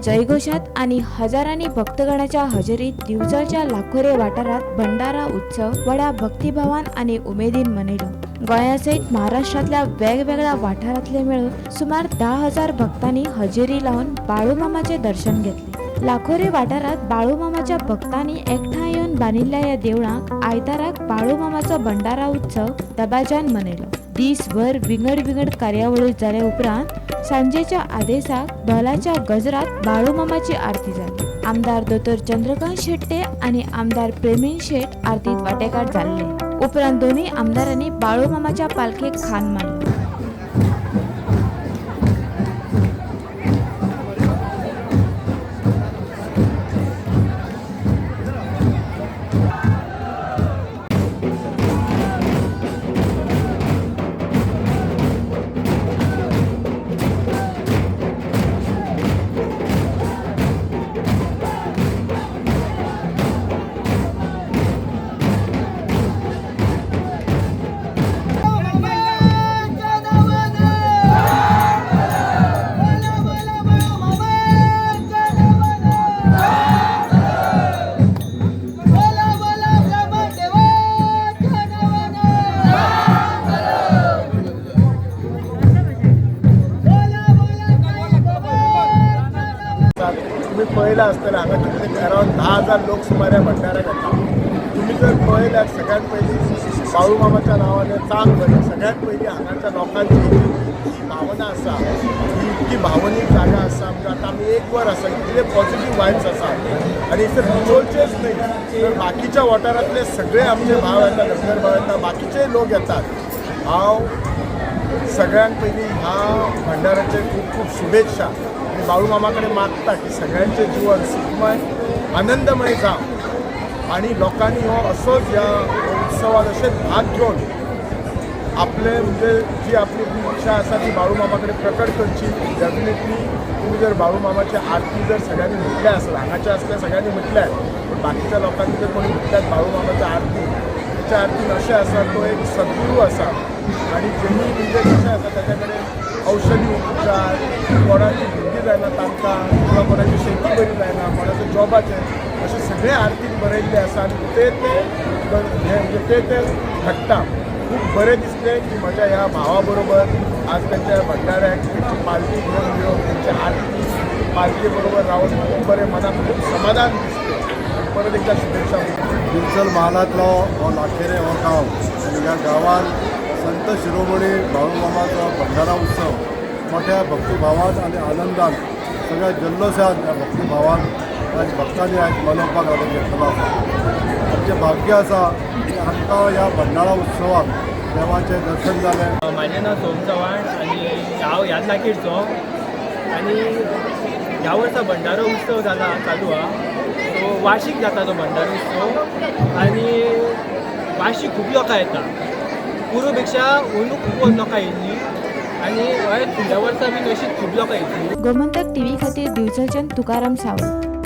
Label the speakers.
Speaker 1: जयघोषात आणि हजारांनी भक्तगणाच्या हजेरीत दिवसाच्या लाखोरे वाठारात भंडारा उत्सव व्हड्या भक्तिभावान आणि उमेदीन मनयलो। गोंयासयत महाराष्ट्रातल्या वेगवेगळ्या वाठारांतले मेळून सुमार 10,000 भक्तांनी हजेरी लावून बाळूमामाचे दर्शन घेतले। लाखोरे वाठारात बाळूमामाच्या भक्तांनी एकठांय येवन बांदिल्ल्या या देवळाक आयताराक बाळूमामाचो भंडारा उत्सव दबाज्यान मनयलो। दिसभर विंगड कार्यावळी जाले उपरांत सांजेच्या आदेसाक ढोलाच्या गजरात बाळूमामाची आरती जाली। आमदार दोतोर चंद्रकांत शेट्टे आणि आमदार प्रेमीन शेट आरतीत वांटेकार जाल्ले। उपरांत दोन्ही आमदारांनी बाळूमामाच्या पालखेक खान मारलो।
Speaker 2: तुम्ही पळयला आसतलें हांगा कितले अरावंड 10,000 लोक सुमार ह्या भंडाऱ्याक येता। तुम्ही जर पळयल्यार सगळ्यात पयलीं बाळूमामाच्या नांवान चांग बरें। सगळ्यात पयलीं हांगाच्या लोकांची जी भावना आसा ही इतकी भावनीक जागा आसा म्हणजे आतां आमी एक वर आसा इतले पॉझिटीव वायब्स आसा आनी सर बिचोलचेच न्हय तर बाकीच्या वाठारांतले सगळे आमचे भाव येतात, धनगर भाव येतात, बाकीचे लोक येतात। हांव सगळ्यांत पयलीं ह्या भंडाऱ्याचे खूब खूब शुभेच्छा आणि बाळूमामा कडेन मागता की सगळ्यांचे जीवन सुखमय आनंदमय जावं आणि लोकांनी हो असोच ह्या उत्सवात अशेंच भाग घेवन आपले म्हणजे जी आपली इच्छा आसा ती बाळूमामा कडेन प्रकट करची। डेफिनेटली तुम्ही जर बाळूमामाची आरती जर सगळ्यांनी म्हटल्या आसत हांगाच्या आसल्या सगळ्यांनी म्हटल्या पण बाकीच्या लोकांनी जर कोणी म्हटल्यात बाळूमामाची आरती त्याच्या आरतीन अशें आसा तो एक सद्गुरू आसा आणि जेणी म्हणजे कशें आसा ताच्या कडेन औषधी उपचार कोणाची भुरगीं जायना तांकां किंवा कोणाची शेती बरी जायना कोणाचे जॉबाचे अशें सगळे आरतीन बरयल्ले आसा आनी ते घडटा। खूब बरें दिसलें की म्हज्या ह्या भावा बरोबर आज त्यांच्या भंडाऱ्याक तेंची पालखी घेवन येवन तेंची आरती पालखी बरोबर रावन खूब बरें मनाक खूब समाधान दिसलें। परत एकदा शुभेच्छा।
Speaker 3: दिवचल महालांतलो हो लाखेरे हो गांव आनी ह्या गांवांत संत शिरोमणी बाळूमामाचो भंडारा उत्सव मोठ्या भक्तिभावान आनी आनंदान सगळ्या जल्लोशान ह्या भक्तिभावान आयज भक्तांनी आयज मनोवपाक हाडून घेतलो आसा। आमचें भाग्य आसा की आमकां ह्या भंडारा उत्सवाक देवाचें दर्शन जालें।
Speaker 4: म्हाजें नांव सोम चव्हाण आनी हांव ह्याच लाकीरचो आनी ह्या वर्सा भंडारो उत्सव जाला चालू आहा। सो वार्षिक जाता तो भंडारो उत्सव आनी वार्षिक खूब लोकां येता पूर्व पेक्षा अंदू खूब लोकां येयल्लीं आनी फुडल्या वर्सा बीन अशीच खूब लोकां येतलीं।
Speaker 1: गोमंतक टीव्ही खातीर दिवचलच्यान तुकाराम सावंत।